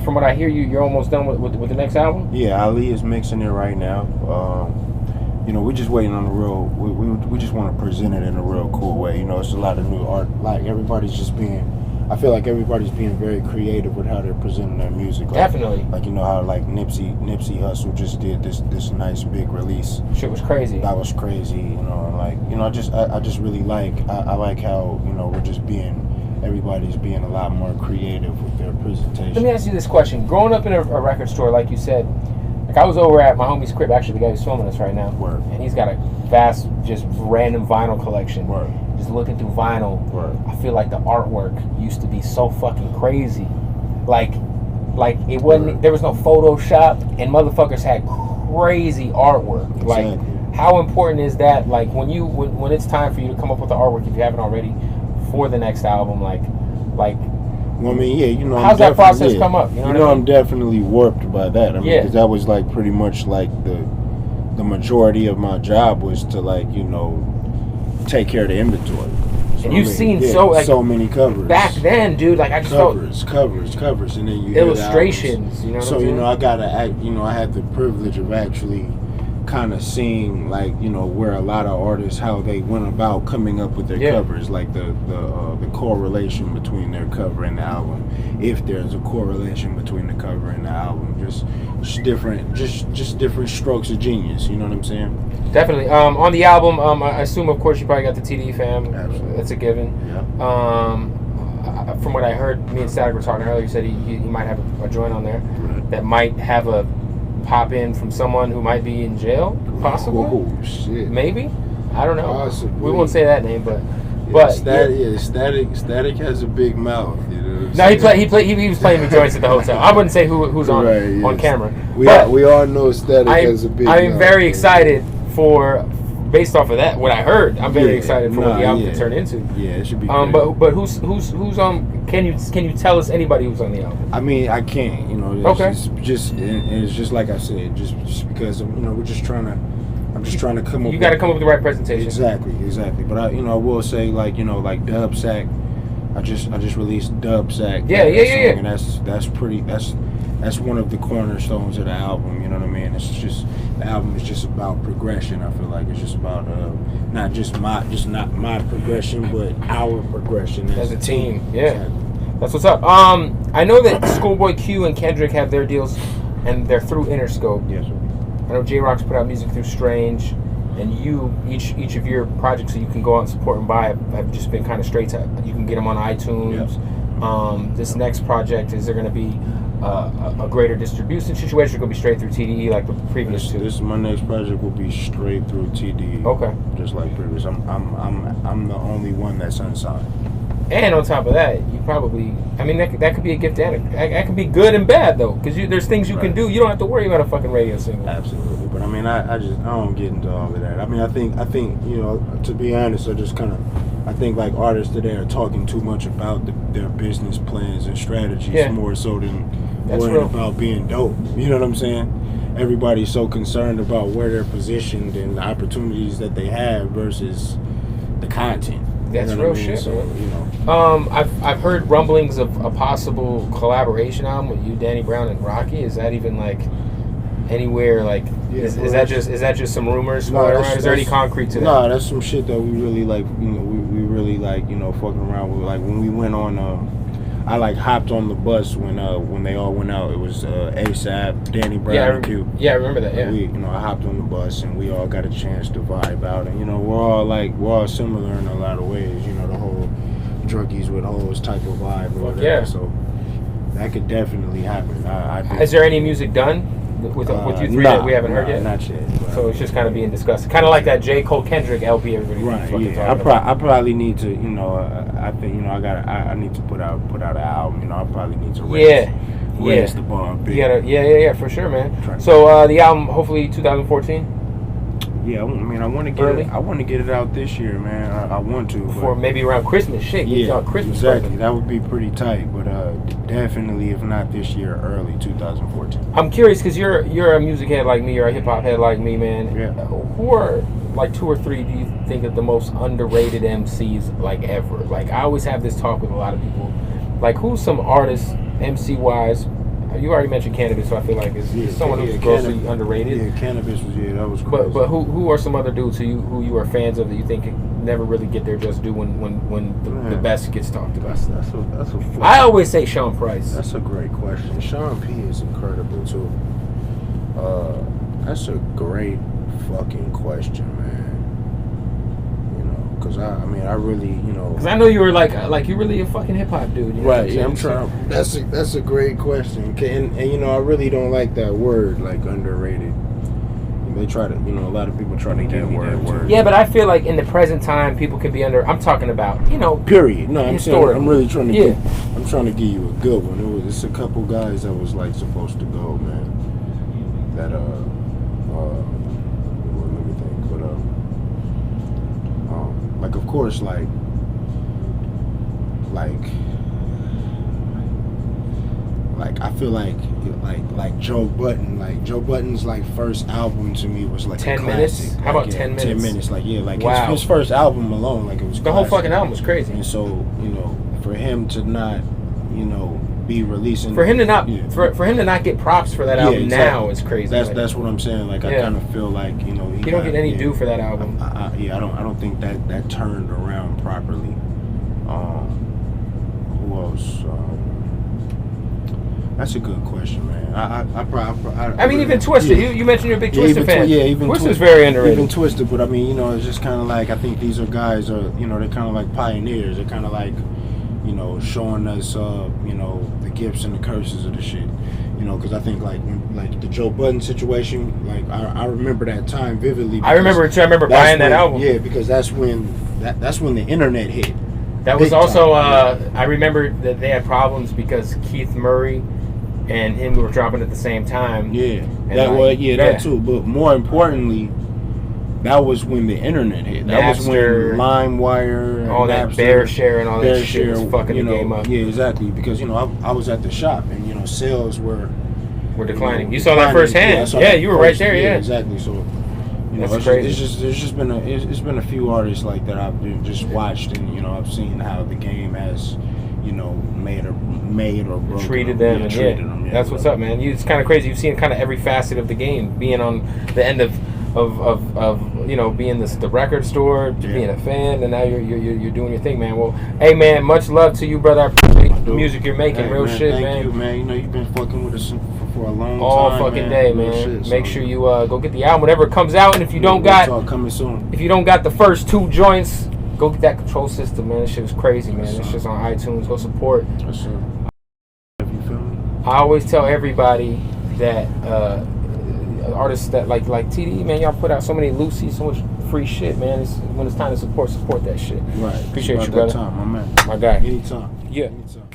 From what I hear, you're almost done with the next album. Yeah, Ali is mixing it right now. We're just waiting on the real. We just want to present it in a real cool way. It's a lot of new art. Like everybody's just being. I feel like everybody's being very creative with how they're presenting their music. Like, Definitely. Like how like Nipsey Hussle just did this nice big release. Shit was crazy. That was crazy. I just really like. I like how we're just being. Everybody's being a lot more creative with their presentation. Let me ask you this question. Growing up in a record store, like you said, like I was over at my homie's crib, actually the guy who's filming us right now. Word. And he's got a vast, just random vinyl collection. Word. Just looking through vinyl. Word. I feel like the artwork used to be so fucking crazy. Like it wasn't, Word. there was no Photoshop, and motherfuckers had crazy artwork. Exactly. Like, how important is that? Like when it's time for you to come up with the artwork, if you haven't already, for the next album, like well, I mean, yeah, how's that process come up? You know what I mean? I'm definitely warped by that. I mean, because that was like pretty much like the majority of my job was to take care of the inventory. So, and you've seen so many covers back then, dude. Like I just covers, and then you illustrations. You know. So I gotta act. I had the privilege of actually kind of seeing where a lot of artists, how they went about coming up with their covers, like the correlation between their cover and the album, if there's a correlation between the cover and the album, just different strokes of genius. You know what I'm saying? Definitely. On the album, I assume of course you probably got the TD fam. Absolutely. That's a given. Yeah. From what I heard, me and Statik were talking earlier. You said he might have a joint on there that might have a pop in from someone who might be in jail, possibly. Oh shit! Maybe, I don't know. Possibly. We won't say that name, but Statik has a big mouth. No, he was playing me joints at the hotel. I wouldn't say who's on camera. We all know Statik has a big mouth. I'm very excited based off of that, what I heard. I'm very excited for what the album can turn into. Yeah, it should be great. But who's can you tell us anybody who's on the album? I mean, I can't. It's just like I said, just because we're just trying to. I'm just trying to come up. You got to come up with the right presentation. Exactly. But I will say like Dub Sack. I just released Dub Sack. Yeah. And that's one of the cornerstones of the album. You know what I mean? The album is just about progression. I feel like it's just about not my progression, but our progression as a team. Yeah, exactly. That's what's up. I know that Schoolboy Q and Kendrick have their deals, and they're through Interscope. Yes, sir. I know J-Rock's put out music through Strange, and each of your projects that you can go out and support and buy have just been kind of straight to. You can get them on iTunes. Yep. This next project, is there going to be a greater distribution situation? Or going to be straight through TDE like the previous two? My next project will be straight through TDE. Okay. Just like previous. I'm the only one that's unsigned. And on top of that, you probably, I mean, that could be a gift and that could be good and bad though, because there's things you can do. You don't have to worry about a fucking radio single. Absolutely, but I mean, I don't get into all of that. I mean, I think to be honest, I think like artists today are talking too much about their business plans and strategies more so than worrying about being dope. You know what I'm saying? Everybody's so concerned about where they're positioned and the opportunities that they have versus the content. That's real shit. So, I've heard rumblings of a possible collaboration album with you, Danny Brown, and Rocky. Is that even like anywhere? Like, is that just some rumors floating around? Is there any concrete to that? No, that's some shit that we really like. We really like. Fucking around with. Like when we went on. I like hopped on the bus when they all went out. It was ASAP, Danny Brown, and Q. Yeah, I remember that. Yeah. I hopped on the bus and we all got a chance to vibe out, and we're all similar in a lot of ways. The whole druggies with hoes type of vibe or whatever. Yeah. So that could definitely happen. I think. Is there any music done with you three that we haven't heard yet? Not yet. So it's just kind of being discussed. Kind of like that J. Cole Kendrick LP everybody fucking talking about. I probably need to, I think, I need to put out an album. I probably need to raise the bar a bit. Yeah, for sure, man. So the album, hopefully 2014. Yeah, I mean, I want to get it out this year, man. I want to. Before maybe around Christmas, shit. Yeah, Christmas. Exactly. Present. That would be pretty tight, but definitely, if not this year, early 2014. I'm curious because you're a music head like me, you're a hip hop head like me, man. Yeah. Who are like 2 or 3 do you think of the most underrated MCs like ever? Like I always have this talk with a lot of people. Like who's some artists MC wise You already mentioned Cannabis, so I feel like it's someone who's grossly underrated. Yeah, Cannabis was that was crazy. But who are some other dudes who you are fans of that you think never really get their just due when the best gets talked about? That's a I always say Sean Price. That's a great question. Sean P is incredible too. That's a great fucking question, man. Because I really, Because I know you were like you're really a fucking hip hop dude. You know right? Yeah, I'm trying. That's a great question, and I really don't like that word, like underrated. They try to, a lot of people try to give me that word. Yeah, but I feel like in the present time, people can be under. I'm talking about, Period. No, I'm saying, I'm really trying to. I'm trying to give you a good one. It's a couple guys that was like supposed to go, man. That let me think, but like of course, like I feel like Joe Budden, like Joe Budden's like first album to me was like 10 minutes. How about 10 minutes? 10 minutes, wow. his first album alone, like it was the whole fucking album was crazy. And so for him to not be releasing, for him to not get props for that album now is crazy. That's what I'm saying. Like I kind of feel like he don't get any due for that album. I don't think that turned around properly. Who else? That's a good question, man. I mean, even Twisted. You mentioned you're a big Twisted fan. Even Twisted's very underrated. Even Twisted, but I mean, it's just kind of like I think these are guys they're kind of like pioneers. They're kind of like, showing us, the gifts and the curses of the shit. Because I think like the Joe Budden situation, like I remember that time vividly. I remember it too. I remember buying that album. Yeah, because that's when the internet hit. That was also I remember that they had problems because Keith Murray and him were dropping at the same time. Yeah, that too. But more importantly, that was when the internet hit. That was when LimeWire, all that Bear Share and all that shit was fucking the game up. Yeah, exactly. Because I was at the shop and sales were declining. You saw that firsthand. Yeah, you were right there. Yeah, exactly. So that's crazy. It's been a few artists like that I've just watched and I've seen how the game has made or broken treated them. That's what's up, man. It's kind of crazy. You've seen kind of every facet of the game, being on the end of being the record store, to being a fan, and now you're doing your thing, man. Well, hey, man, much love to you, brother. I appreciate the music you're making. Real shit, man. Thank you, man. You've been fucking with us for a long time. All fucking day, man. Make sure you go get the album whenever it comes out, and if you don't got coming soon. If you don't got the first 2 joints, go get that Control System, man. This shit is crazy, man. This shit's on iTunes. Go support. Yes, sir. You feel me? I always tell everybody that artists that like TDE, man, y'all put out so many Lucy, so much free shit, man. When it's time to support that shit. Right. Appreciate you, brother. Time, my man. My guy. Anytime. Yeah. Anytime.